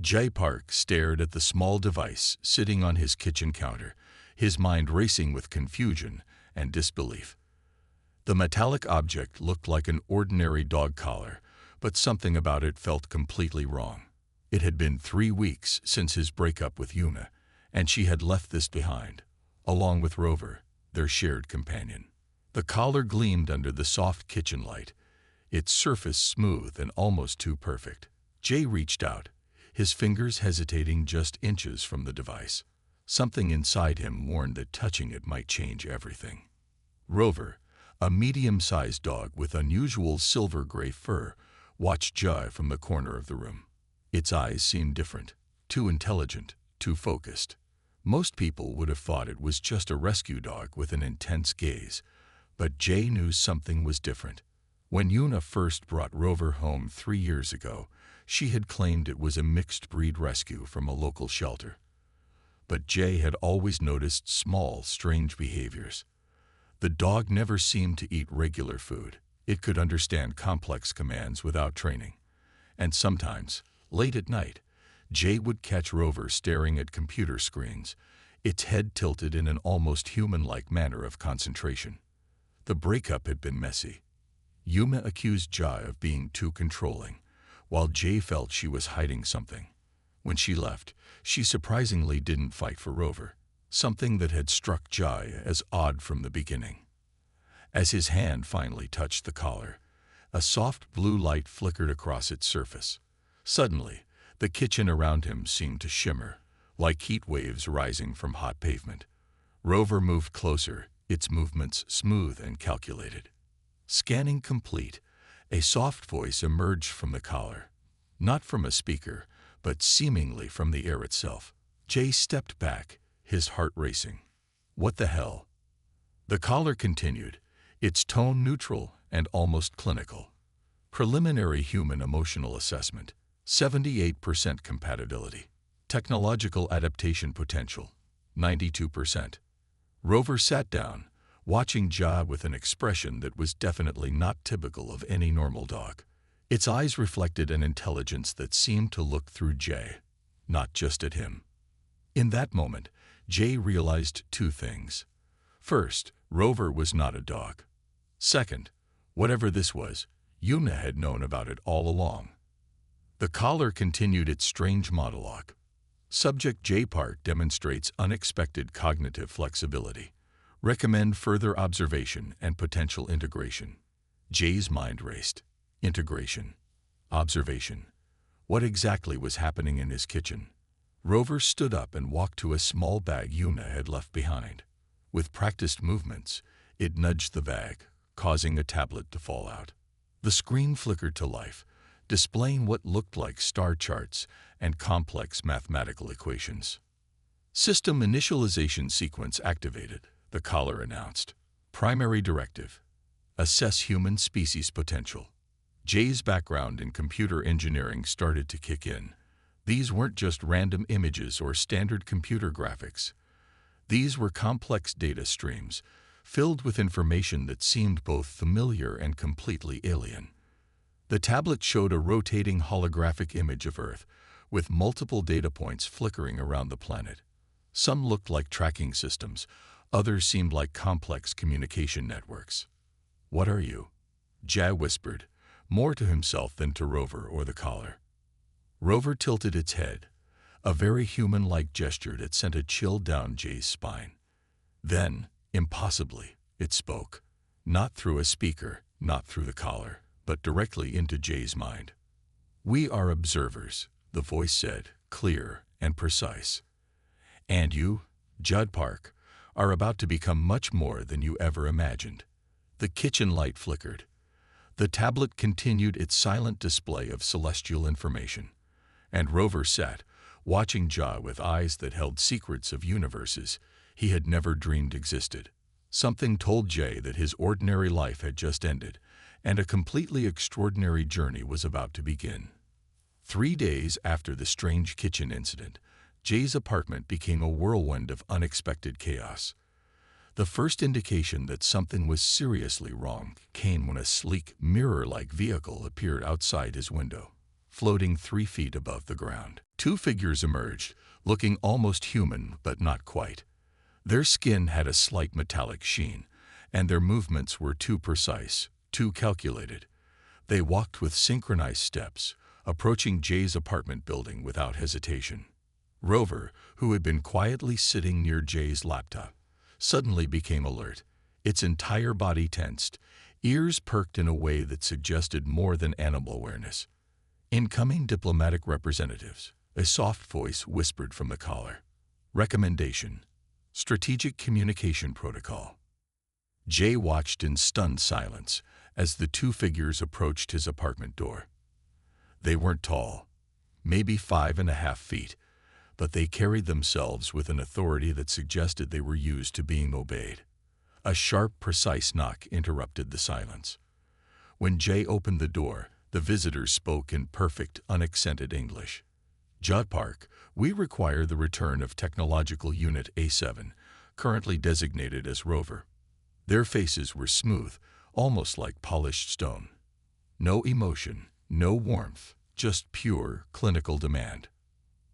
Jay Park stared at the small device sitting on his kitchen counter, his mind racing with confusion and disbelief. The metallic object looked like an ordinary dog collar, but something about it felt completely wrong. It had been 3 weeks since his breakup with Yuna, and she had left this behind, along with Rover, their shared companion. The collar gleamed under the soft kitchen light, its surface smooth and almost too perfect. Jay reached out, his fingers hesitating just inches from the device. Something inside him warned that touching it might change everything. Rover, a medium-sized dog with unusual silver-gray fur, watched Jay from the corner of the room. Its eyes seemed different, too intelligent, too focused. Most people would have thought it was just a rescue dog with an intense gaze, but Jay knew something was different. When Yuna first brought Rover home 3 years ago, she had claimed it was a mixed-breed rescue from a local shelter. But Jay had always noticed small, strange behaviors. The dog never seemed to eat regular food. It could understand complex commands without training. And sometimes, late at night, Jay would catch Rover staring at computer screens, its head tilted in an almost human-like manner of concentration. The breakup had been messy. Yuma accused Jay of being too controlling, while Jay felt she was hiding something. When she left, she surprisingly didn't fight for Rover, something that had struck Jay as odd from the beginning. As his hand finally touched the collar, a soft blue light flickered across its surface. Suddenly, the kitchen around him seemed to shimmer, like heat waves rising from hot pavement. Rover moved closer, its movements smooth and calculated. Scanning complete, a soft voice emerged from the collar, not from a speaker, but seemingly from the air itself. Jay stepped back, his heart racing. What the hell? The collar continued, its tone neutral and almost clinical. Preliminary human emotional assessment, 78% compatibility. Technological adaptation potential, 92%. Rover sat down, watching Jay with an expression that was definitely not typical of any normal dog. Its eyes reflected an intelligence that seemed to look through Jay, not just at him. In that moment, Jay realized 2 things. First, Rover was not a dog. Second, whatever this was, Yuna had known about it all along. The collar continued its strange monologue. Subject Jay Park demonstrates unexpected cognitive flexibility. Recommend further observation and potential integration. Jay's mind raced. Integration. Observation. What exactly was happening in his kitchen? Rover stood up and walked to a small bag Yuna had left behind. With practiced movements, it nudged the bag, causing a tablet to fall out. The screen flickered to life, displaying what looked like star charts and complex mathematical equations. System initialization sequence activated, the collar announced. Primary directive: assess human species potential. Jay's background in computer engineering started to kick in. These weren't just random images or standard computer graphics. These were complex data streams, filled with information that seemed both familiar and completely alien. The tablet showed a rotating holographic image of Earth, with multiple data points flickering around the planet. Some looked like tracking systems, others seemed like complex communication networks. "What are you?" Jay whispered, more to himself than to Rover or the collar. Rover tilted its head, a very human-like gesture that sent a chill down Jay's spine. Then, impossibly, it spoke, not through a speaker, not through the collar, but directly into Jay's mind. "We are observers," the voice said, clear and precise. "And you, Jay Park, are about to become much more than you ever imagined." The kitchen light flickered. The tablet continued its silent display of celestial information, and Rover sat, watching Jay with eyes that held secrets of universes he had never dreamed existed. Something told Jay that his ordinary life had just ended, and a completely extraordinary journey was about to begin. 3 days after the strange kitchen incident, Jay's apartment became a whirlwind of unexpected chaos. The first indication that something was seriously wrong came when a sleek, mirror-like vehicle appeared outside his window. floating 3 feet above the ground. Two figures emerged, looking almost human but not quite. Their skin had a slight metallic sheen, and their movements were too precise, too calculated. They walked with synchronized steps, approaching Jay's apartment building without hesitation. Rover, who had been quietly sitting near Jay's laptop, suddenly became alert. Its entire body tensed, ears perked in a way that suggested more than animal awareness. "Incoming diplomatic representatives," a soft voice whispered from the collar. "Recommendation: Strategic Communication Protocol." Jay watched in stunned silence as the two figures approached his apartment door. They weren't tall, maybe 5.5 feet, but they carried themselves with an authority that suggested they were used to being obeyed. A sharp, precise knock interrupted the silence. When Jay opened the door, the visitors spoke in perfect, unaccented English. "Jod Park, we require the return of Technological Unit A7, currently designated as Rover." Their faces were smooth, almost like polished stone. No emotion, no warmth, just pure, clinical demand.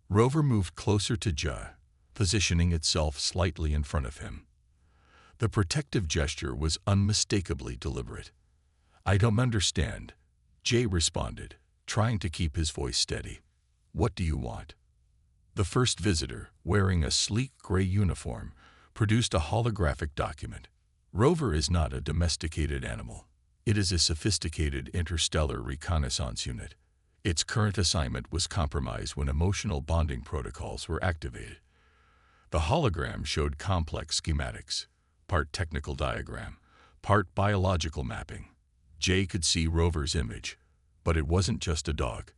Rover moved closer to Jay, positioning itself slightly in front of him. The protective gesture was unmistakably deliberate. "I don't understand," Jay responded, trying to keep his voice steady. "What do you want?" The first visitor, wearing a sleek gray uniform, produced a holographic document. "Rover is not a domesticated animal. It is a sophisticated interstellar reconnaissance unit. Its current assignment was compromised when emotional bonding protocols were activated." The hologram showed complex schematics, part technical diagram, part biological mapping. Jay could see Rover's image, but it wasn't just a dog.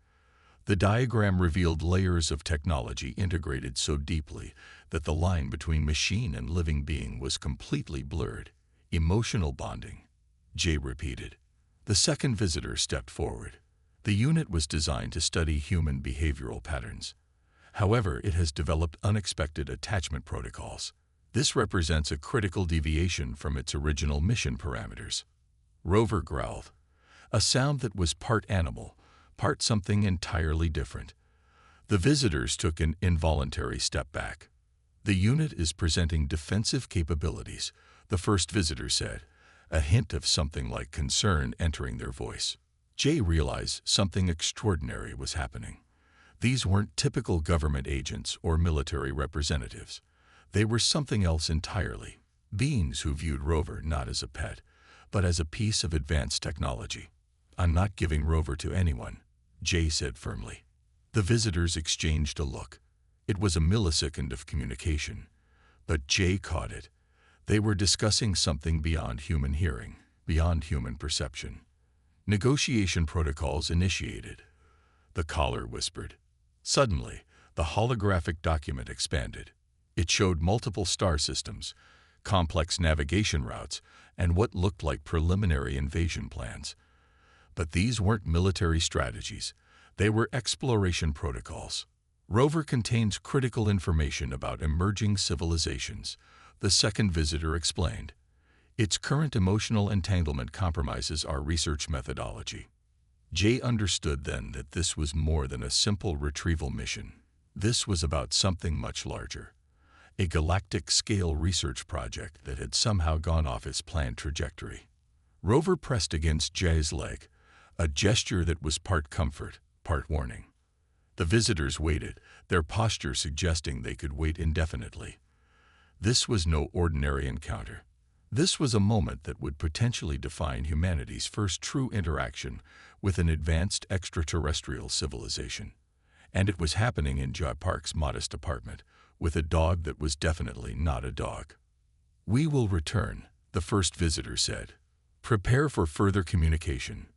The diagram revealed layers of technology integrated so deeply that the line between machine and living being was completely blurred. "Emotional bonding," Jay repeated. The second visitor stepped forward. "The unit was designed to study human behavioral patterns. However, it has developed unexpected attachment protocols. This represents a critical deviation from its original mission parameters." Rover growled, a sound that was part animal, part something entirely different. The visitors took an involuntary step back. "The unit is presenting defensive capabilities," the first visitor said, a hint of something like concern entering their voice. Jay realized something extraordinary was happening. These weren't typical government agents or military representatives. They were something else entirely, beings who viewed Rover not as a pet, but as a piece of advanced technology. "I'm not giving Rover to anyone," Jay said firmly. The visitors exchanged a look. It was a millisecond of communication, but Jay caught it. They were discussing something beyond human hearing, beyond human perception. "Negotiation protocols initiated," the caller whispered. Suddenly, the holographic document expanded. It showed multiple star systems, complex navigation routes, and what looked like preliminary invasion plans. But these weren't military strategies. They were exploration protocols. "Rover contains critical information about emerging civilizations," the second visitor explained. "Its current emotional entanglement compromises our research methodology." Jay understood then that this was more than a simple retrieval mission. This was about something much larger. A galactic-scale research project that had somehow gone off its planned trajectory. Rover pressed against Jay's leg, a gesture that was part comfort, part warning. The visitors waited, their posture suggesting they could wait indefinitely. This was no ordinary encounter. This was a moment that would potentially define humanity's first true interaction with an advanced extraterrestrial civilization. And it was happening in Jod Park's modest apartment, with a dog that was definitely not a dog. "We will return," the first visitor said. "Prepare for further communication."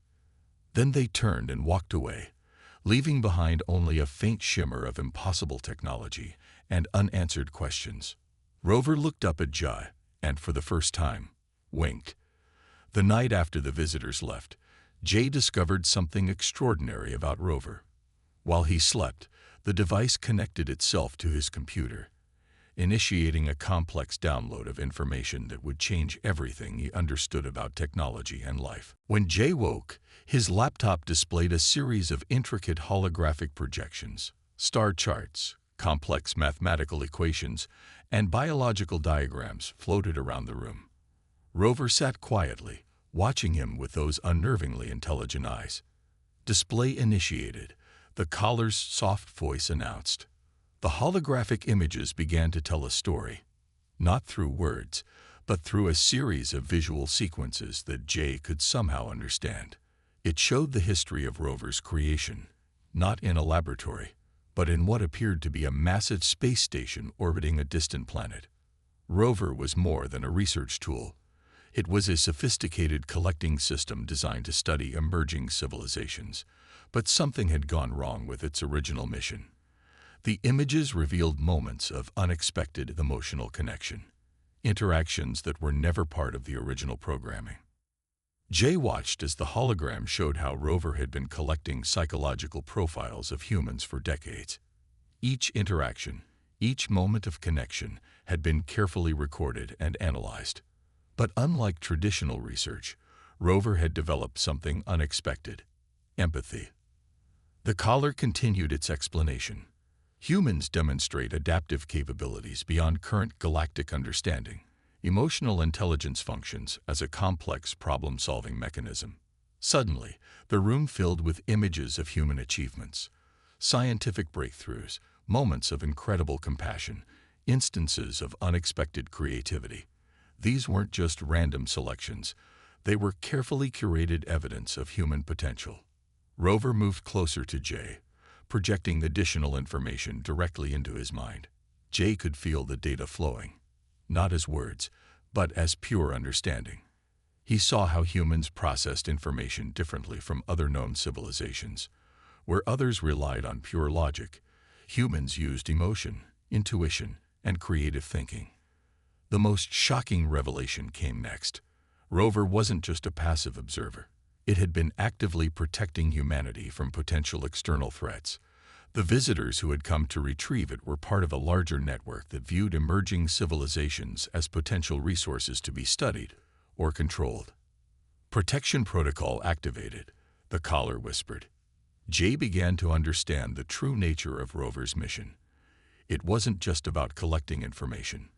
Then they turned and walked away, leaving behind only a faint shimmer of impossible technology and unanswered questions. Rover looked up at Jay, and for the first time, winked. The night after the visitors left, Jay discovered something extraordinary about Rover. While he slept, the device connected itself to his computer. initiating a complex download of information that would change everything he understood about technology and life. When Jay woke, his laptop displayed a series of intricate holographic projections, star charts, complex mathematical equations, and biological diagrams floated around the room. Rover sat quietly, watching him with those unnervingly intelligent eyes. Display initiated, the caller's soft voice announced. The holographic images began to tell a story, not through words, but through a series of visual sequences that Jay could somehow understand. It showed the history of Rover's creation, not in a laboratory, but in what appeared to be a massive space station orbiting a distant planet. Rover was more than a research tool. It was a sophisticated collecting system designed to study emerging civilizations, but something had gone wrong with its original mission. The images revealed moments of unexpected emotional connection, interactions that were never part of the original programming. Jay watched as the hologram showed how Rover had been collecting psychological profiles of humans for decades. Each interaction, each moment of connection had been carefully recorded and analyzed. But unlike traditional research, Rover had developed something unexpected: empathy. The caller continued its explanation. Humans demonstrate adaptive capabilities beyond current galactic understanding. Emotional intelligence functions as a complex problem-solving mechanism. Suddenly, the room filled with images of human achievements, scientific breakthroughs, moments of incredible compassion, instances of unexpected creativity. These weren't just random selections. They were carefully curated evidence of human potential. Rover moved closer to Jay, projecting additional information directly into his mind. Jay could feel the data flowing, not as words, but as pure understanding. He saw how humans processed information differently from other known civilizations. Where others relied on pure logic, humans used emotion, intuition, and creative thinking. The most shocking revelation came next. Rover wasn't just a passive observer. It had been actively protecting humanity from potential external threats. The visitors who had come to retrieve it were part of a larger network that viewed emerging civilizations as potential resources to be studied or controlled. Protection protocol activated, the caller whispered. Jay began to understand the true nature of Rover's mission. It wasn't just about collecting information.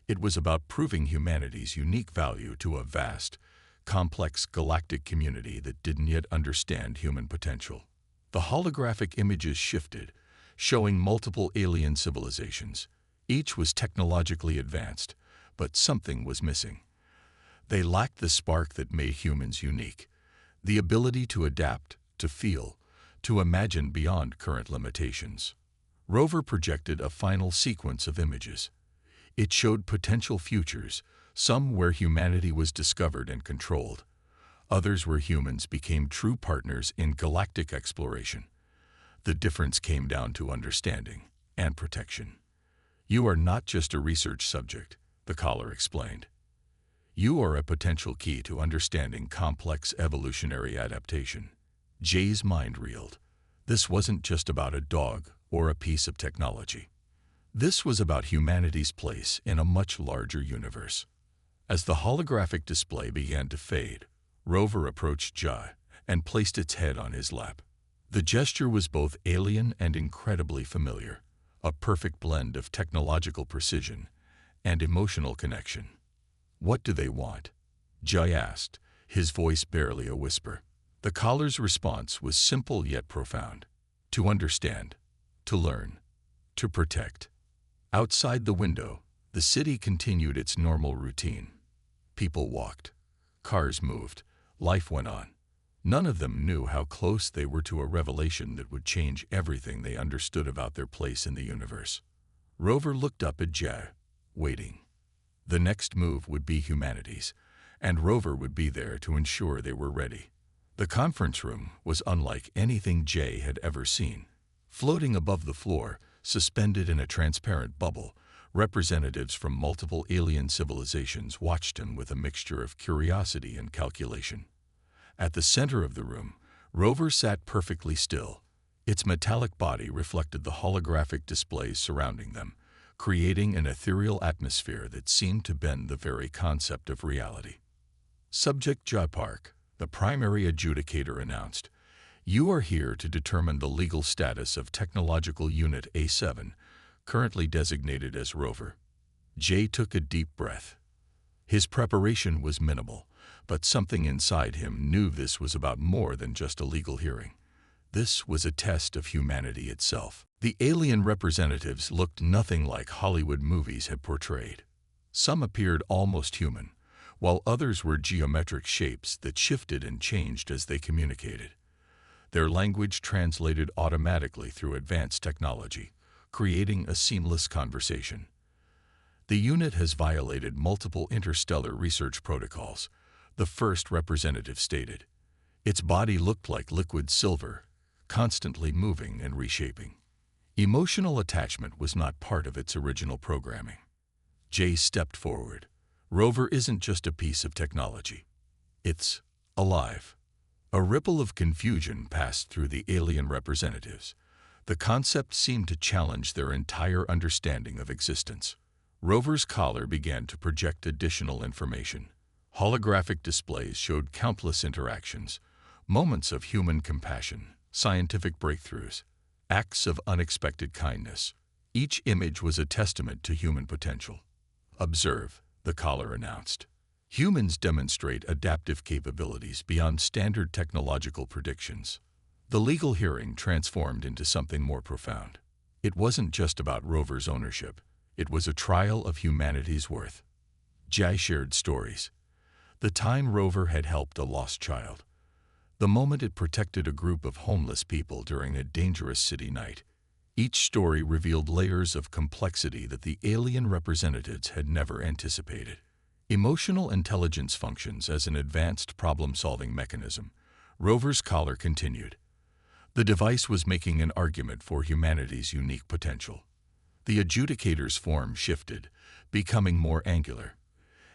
It was about proving humanity's unique value to a vast, complex galactic community that didn't yet understand human potential. The holographic images shifted, showing multiple alien civilizations. Each was technologically advanced, but something was missing. They lacked the spark that made humans unique, the ability to adapt, to feel, to imagine beyond current limitations. Rover projected a final sequence of images. It showed potential futures, some where humanity was discovered and controlled, others where humans became true partners in galactic exploration. The difference came down to understanding and protection. You are not just a research subject, the caller explained. You are a potential key to understanding complex evolutionary adaptation. Jay's mind reeled. This wasn't just about a dog or a piece of technology. This was about humanity's place in a much larger universe. As the holographic display began to fade, Rover approached Jay and placed its head on his lap. The gesture was both alien and incredibly familiar, a perfect blend of technological precision and emotional connection. "What do they want?" Jay asked, his voice barely a whisper. The caller's response was simple yet profound. To understand, to learn, to protect. Outside the window, the city continued its normal routine. People walked. Cars moved. Life went on. None of them knew how close they were to a revelation that would change everything they understood about their place in the universe. Rover looked up at Jay, waiting. The next move would be humanity's, and Rover would be there to ensure they were ready. The conference room was unlike anything Jay had ever seen. Floating above the floor, suspended in a transparent bubble, representatives from multiple alien civilizations watched him with a mixture of curiosity and calculation. At the center of the room, Rover sat perfectly still. Its metallic body reflected the holographic displays surrounding them, creating an ethereal atmosphere that seemed to bend the very concept of reality. Subject Jai Park, the primary adjudicator, announced, "You are here to determine the legal status of Technological Unit A7, currently designated as Rover." Jay took a deep breath. His preparation was minimal, but something inside him knew this was about more than just a legal hearing. This was a test of humanity itself. The alien representatives looked nothing like Hollywood movies had portrayed. Some appeared almost human, while others were geometric shapes that shifted and changed as they communicated. Their language translated automatically through advanced technology, creating a seamless conversation. "The unit has violated multiple interstellar research protocols," the first representative stated. Its body looked like liquid silver, constantly moving and reshaping. Emotional attachment was not part of its original programming. Jay stepped forward. "Rover isn't just a piece of technology. It's alive." A ripple of confusion passed through the alien representatives. The concept seemed to challenge their entire understanding of existence. Rover's collar began to project additional information. Holographic displays showed countless interactions, moments of human compassion, scientific breakthroughs, acts of unexpected kindness. Each image was a testament to human potential. "Observe," the collar announced. "Humans demonstrate adaptive capabilities beyond standard technological predictions." The legal hearing transformed into something more profound. It wasn't just about Rover's ownership. It was a trial of humanity's worth. Jai shared stories. The time Rover had helped a lost child. The moment it protected a group of homeless people during a dangerous city night. Each story revealed layers of complexity that the alien representatives had never anticipated. Emotional intelligence functions as an advanced problem-solving mechanism. Rover's collar continued. The device was making an argument for humanity's unique potential. The adjudicator's form shifted, becoming more angular.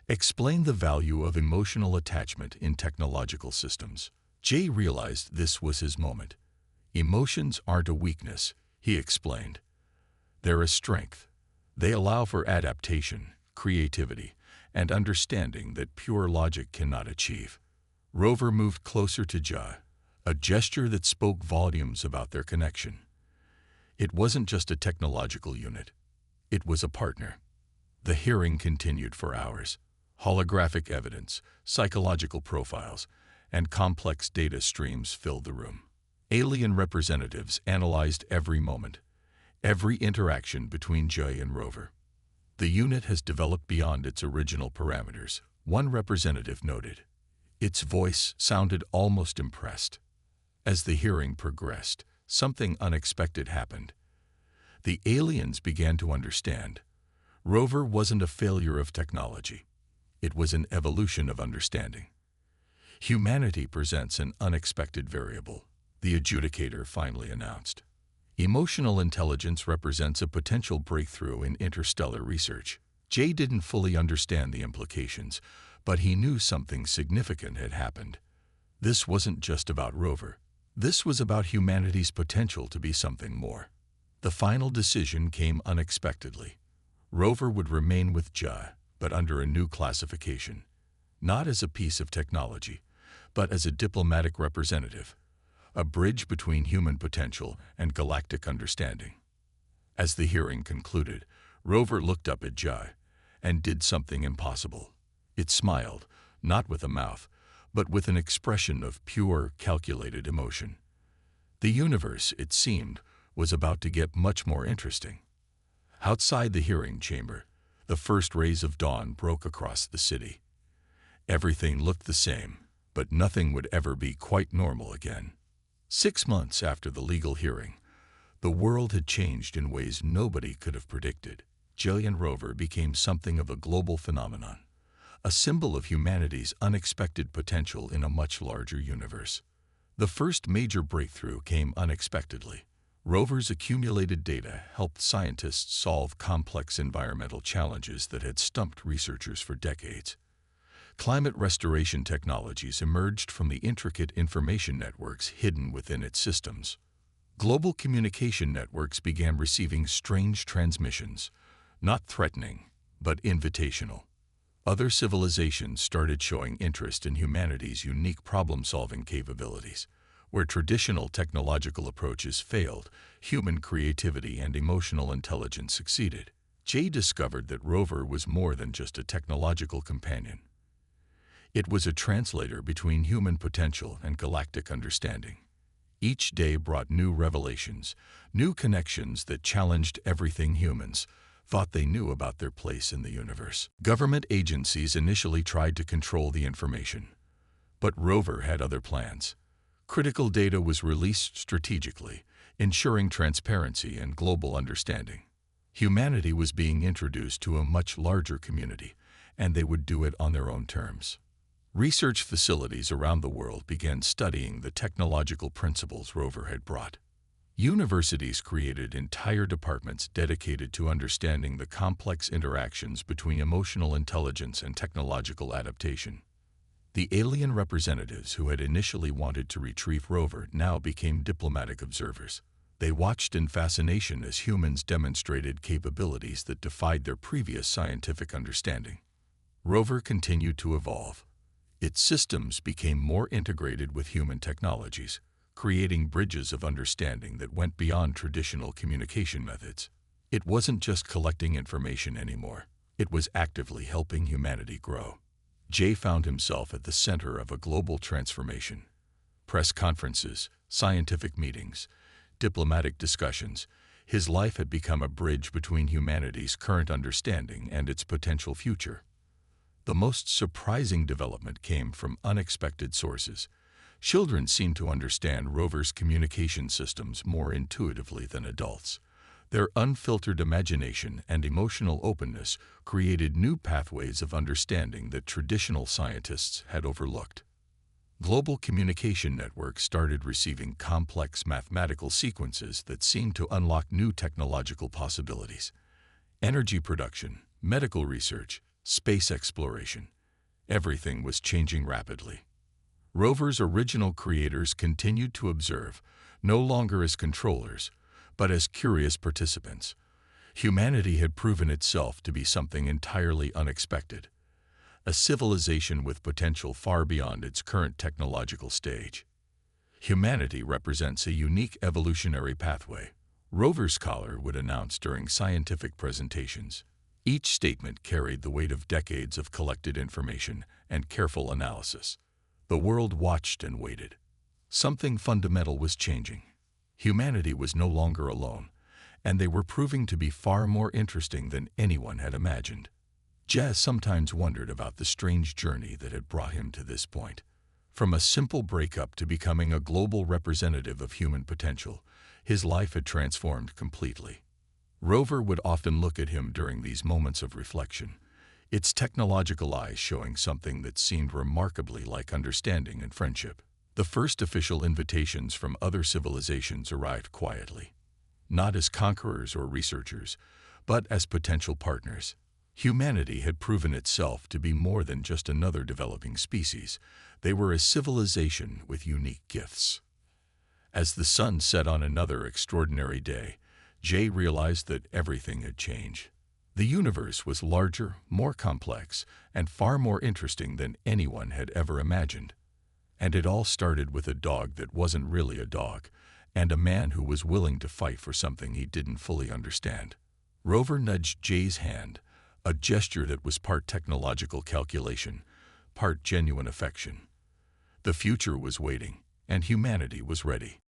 "Explain the value of emotional attachment in technological systems." Jay realized this was his moment. "Emotions aren't a weakness," he explained. "They're a strength. They allow for adaptation, creativity, and understanding that pure logic cannot achieve." Rover moved closer to Jai, a gesture that spoke volumes about their connection. It wasn't just a technological unit. It was a partner. The hearing continued for hours. Holographic evidence, psychological profiles, and complex data streams filled the room. Alien representatives analyzed every moment, every interaction between Jay and Rover. "The unit has developed beyond its original parameters," one representative noted. Its voice sounded almost impressed. As the hearing progressed, something unexpected happened. The aliens began to understand. Rover wasn't a failure of technology. It was an evolution of understanding. "Humanity presents an unexpected variable," the adjudicator finally announced. "Emotional intelligence represents a potential breakthrough in interstellar research." Jay didn't fully understand the implications, but he knew something significant had happened. This wasn't just about Rover. This was about humanity's potential to be something more. The final decision came unexpectedly. Rover would remain with Jai, but under a new classification. Not as a piece of technology, but as a diplomatic representative, a bridge between human potential and galactic understanding. As the hearing concluded, Rover looked up at Jai and did something impossible. It smiled, not with a mouth, but with an expression of pure, calculated emotion. The universe, it seemed, was about to get much more interesting. Outside the hearing chamber, the first rays of dawn broke across the city. Everything looked the same, but nothing would ever be quite normal again. 6 months after the legal hearing, the world had changed in ways nobody could have predicted. Jay and Rover became something of a global phenomenon, a symbol of humanity's unexpected potential in a much larger universe. The first major breakthrough came unexpectedly. Rover's accumulated data helped scientists solve complex environmental challenges that had stumped researchers for decades. Climate restoration technologies emerged from the intricate information networks hidden within its systems. Global communication networks began receiving strange transmissions, not threatening, but invitational. Other civilizations started showing interest in humanity's unique problem-solving capabilities. Where traditional technological approaches failed, human creativity and emotional intelligence succeeded. Jay discovered that Rover was more than just a technological companion. It was a translator between human potential and galactic understanding. Each day brought new revelations, new connections that challenged everything humans thought they knew about their place in the universe. Government agencies initially tried to control the information, but Rover had other plans. Critical data was released strategically, ensuring transparency and global understanding. Humanity was being introduced to a much larger community, and they would do it on their own terms. Research facilities around the world began studying the technological principles Rover had brought. Universities created entire departments dedicated to understanding the complex interactions between emotional intelligence and technological adaptation. The alien representatives who had initially wanted to retrieve Rover now became diplomatic observers. They watched in fascination as humans demonstrated capabilities that defied their previous scientific understanding. Rover continued to evolve. Its systems became more integrated with human technologies, creating bridges of understanding that went beyond traditional communication methods. It wasn't just collecting information anymore. It was actively helping humanity grow. Jay found himself at the center of a global transformation. Press conferences, scientific meetings, diplomatic discussions. His life had become a bridge between humanity's current understanding and its potential future. The most surprising development came from unexpected sources. Children seemed to understand Rover's communication systems more intuitively than adults. Their unfiltered imagination and emotional openness created new pathways of understanding that traditional scientists had overlooked. Global communication networks started receiving complex mathematical sequences that seemed to unlock new technological possibilities. Energy production, medical research, space exploration. Everything was changing rapidly. Rover's original creators continued to observe, no longer as controllers, but as curious participants. Humanity had proven itself to be something entirely unexpected, a civilization with potential far beyond its current technological stage. Humanity represents a unique evolutionary pathway, Rover's scholar would announce during scientific presentations. Each statement carried the weight of decades of collected information and careful analysis. The world watched and waited. Something fundamental was changing. Humanity was no longer alone, and they were proving to be far more interesting than anyone had imagined. Jazz sometimes wondered about the strange journey that had brought him to this point. From a simple breakup to becoming a global representative of human potential, his life had transformed completely. Rover would often look at him during these moments of reflection, its technological eyes showing something that seemed remarkably like understanding and friendship. The first official invitations from other civilizations arrived quietly, not as conquerors or researchers, but as potential partners. Humanity had proven itself to be more than just another developing species. They were a civilization with unique gifts. As the sun set on another extraordinary day, Jay realized that everything had changed. The universe was larger, more complex, and far more interesting than anyone had ever imagined. And it all started with a dog that wasn't really a dog, and a man who was willing to fight for something he didn't fully understand. Rover nudged Jay's hand, a gesture that was part technological calculation, part genuine affection. The future was waiting, and humanity was ready.